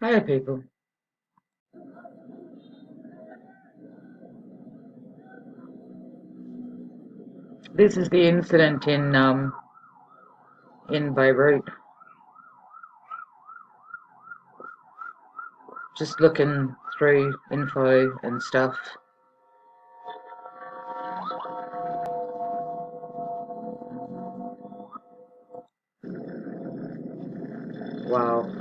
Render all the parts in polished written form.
Hi, people. This is the incident in Beirut. Just looking through info and stuff. Wow.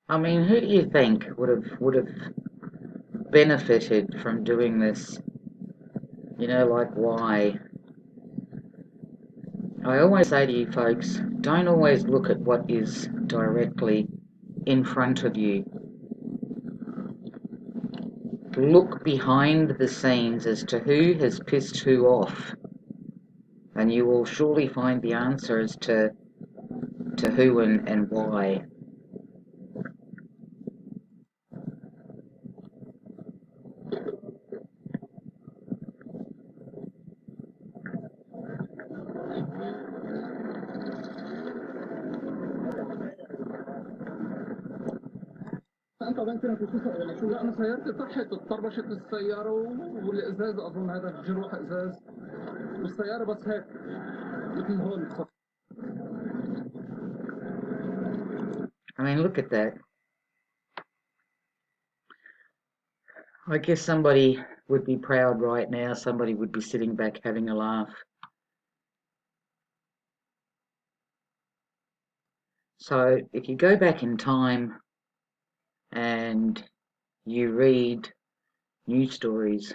I mean, who do you think would have benefited from doing this? Like why? I always say to you folks, don't always look at what is directly in front of you. Look behind the scenes as to who has pissed who off, and you will surely find the answer as to who and why. انت ممكن ولا شو؟ لا انا سيارتي طاحت اتطربشت السياره والازاز اظن هذا جروح ازاز والسياره بس هيك مثل هون. I mean, look at that. I guess somebody would be proud right now. Somebody would be sitting back having a laugh. So if you go back in time and you read news stories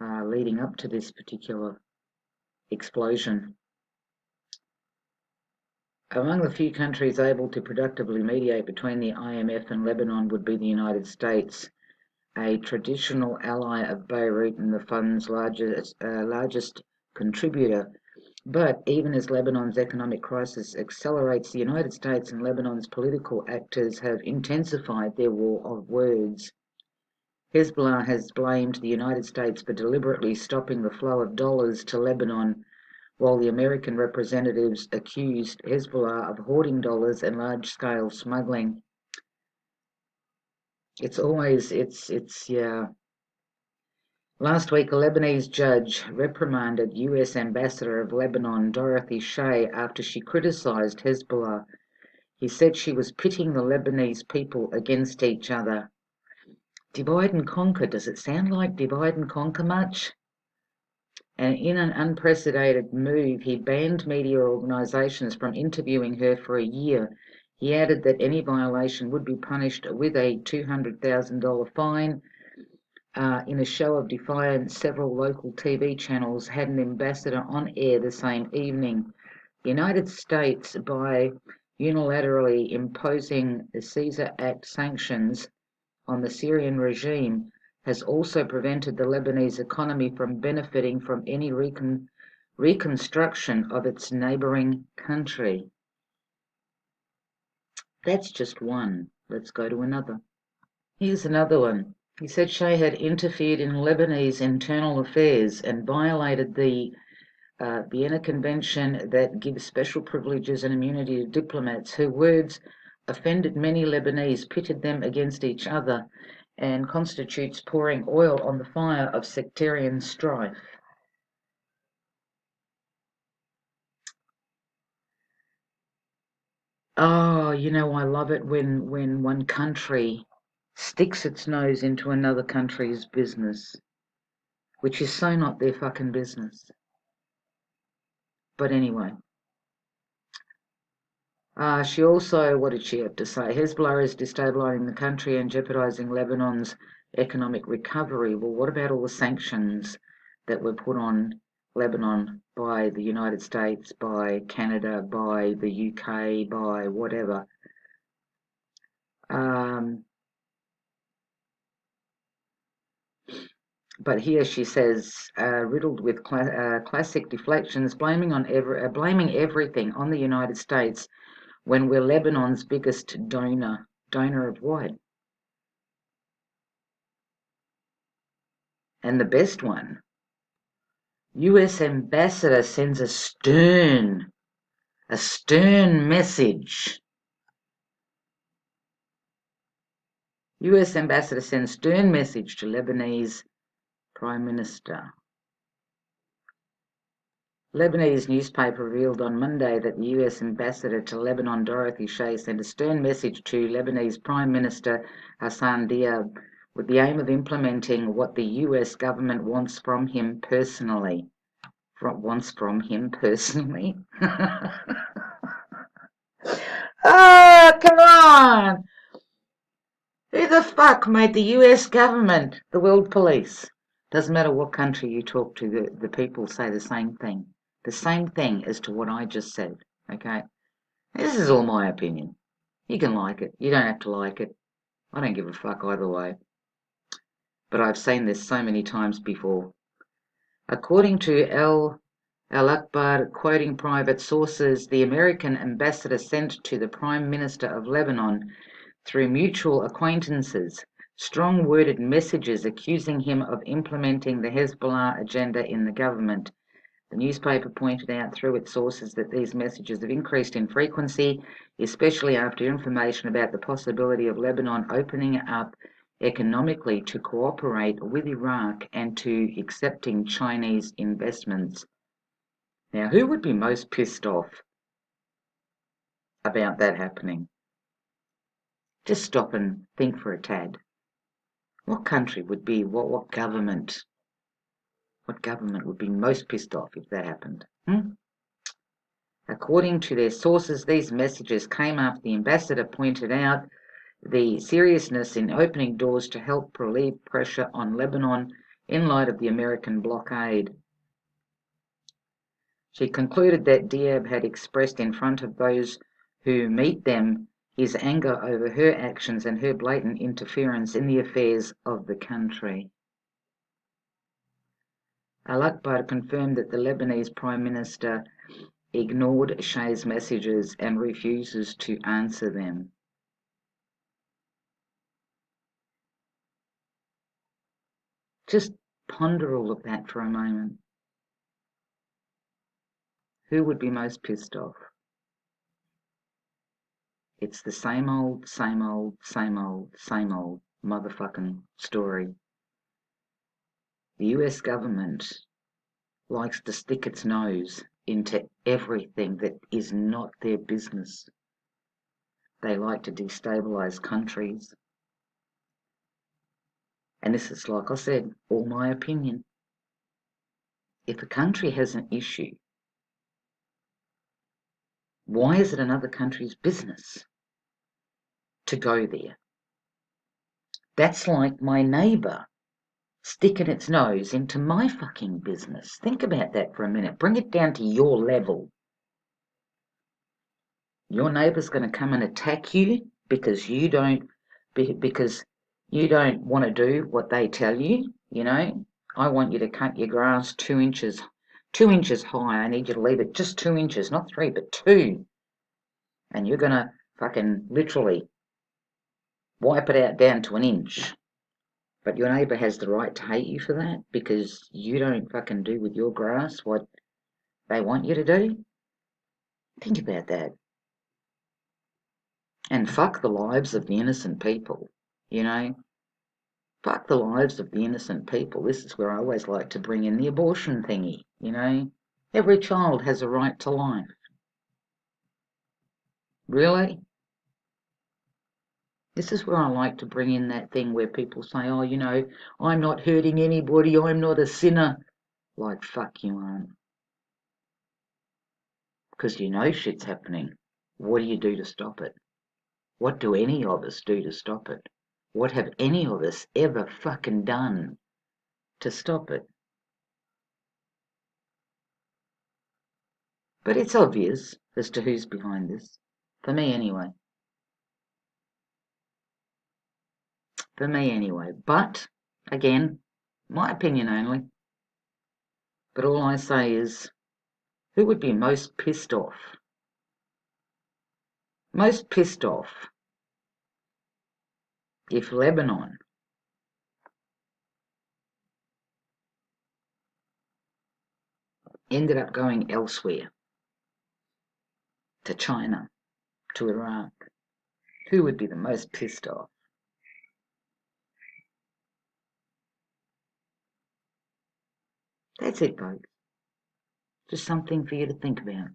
leading up to this particular explosion, among the few countries able to productively mediate between the IMF and Lebanon would be the United States, a traditional ally of Beirut and the fund's largest contributor. But even as Lebanon's economic crisis accelerates, the United States and Lebanon's political actors have intensified their war of words. Hezbollah has blamed the United States for deliberately stopping the flow of dollars to Lebanon, while the American representatives accused Hezbollah of hoarding dollars and large-scale smuggling. Yeah. Last week, a Lebanese judge reprimanded US Ambassador of Lebanon, Dorothy Shea, after she criticized Hezbollah. He said she was pitting the Lebanese people against each other. Divide and conquer. Does it sound like divide and conquer much? And in an unprecedented move, he banned media organizations from interviewing her for a year. He added that any violation would be punished with a $200,000 fine. In a show of defiance, several local TV channels had an ambassador on air the same evening. The United States, by unilaterally imposing the Caesar Act sanctions on the Syrian regime, has also prevented the Lebanese economy from benefiting from any reconstruction of its neighboring country. That's just one. Let's go to another. Here's another one. He said Shea had interfered in Lebanese internal affairs and violated the Vienna Convention that gives special privileges and immunity to diplomats. Her words offended many Lebanese, pitted them against each other, and constitutes pouring oil on the fire of sectarian strife. Oh, I love it when one country sticks its nose into another country's business, which is so not their fucking business. But anyway, she also, what did she have to say? Hezbollah is destabilizing the country and jeopardizing Lebanon's economic recovery. Well, what about all the sanctions that were put on Lebanon by the United States, by Canada, by the UK, by whatever? But here she says, riddled with classic deflections, blaming everything on the United States when we're Lebanon's biggest donor. Donor of what? And the best one, US ambassador sends a stern message. US ambassador sends stern message to Lebanese Prime Minister. Lebanese newspaper revealed on Monday that the US ambassador to Lebanon, Dorothy Shea, sent a stern message to Lebanese Prime Minister Hassan Diab with the aim of implementing what the US government wants from him personally. Oh, come on! Who the fuck made the US government the world police? Doesn't matter what country you talk to, the people say the same thing. The same thing as to what I just said, okay? This is all my opinion. You can like it. You don't have to like it. I don't give a fuck either way. But I've seen this so many times before. According to Al Akbar, quoting private sources, the American ambassador sent to the Prime Minister of Lebanon, through mutual acquaintances, strong-worded messages accusing him of implementing the Hezbollah agenda in the government. The newspaper pointed out through its sources that these messages have increased in frequency, especially after information about the possibility of Lebanon opening up economically to cooperate with Iraq and to accepting Chinese investments. Now, who would be most pissed off about that happening? Just stop and think for a tad. What country would be, what government would be most pissed off if that happened? According to their sources, these messages came after the ambassador pointed out the seriousness in opening doors to help relieve pressure on Lebanon in light of the American blockade. She concluded that Diab had expressed in front of those who meet them his anger over her actions and her blatant interference in the affairs of the country. Al Akbar confirmed that the Lebanese Prime Minister ignored Shea's messages and refuses to answer them. Just ponder all of that for a moment. Who would be most pissed off? It's the same old motherfucking story. The US government likes to stick its nose into everything that is not their business. They like to destabilize countries. And this is, like I said, all my opinion. If a country has an issue, why is it another country's business to go there? That's like my neighbour sticking its nose into my fucking business. Think about that for a minute. Bring it down to your level. Your neighbour's going to come and attack you because you don't want to do what they tell you. You know, I want you to cut your grass 2 inches high. I need you to leave it just 2 inches, not 3, but 2. And you're going to fucking literally wipe it out down to 1 inch. But your neighbour has the right to hate you for that because you don't fucking do with your grass what they want you to do. Think about that. And fuck the lives of the innocent people, you know. Fuck the lives of the innocent people. This is where I always like to bring in the abortion thingy, you know. Every child has a right to life. Really? This is where I like to bring in that thing where people say, oh, you know, I'm not hurting anybody, I'm not a sinner. Like, fuck you aren't. Because you know shit's happening. What do you do to stop it? What do any of us do to stop it? What have any of us ever fucking done to stop it? But it's obvious as to who's behind this. For me anyway. For me anyway. But, again, my opinion only. But all I say is, who would be most pissed off? Most pissed off if Lebanon ended up going elsewhere, to China, to Iraq, who would be the most pissed off? That's it, folks. Just something for you to think about.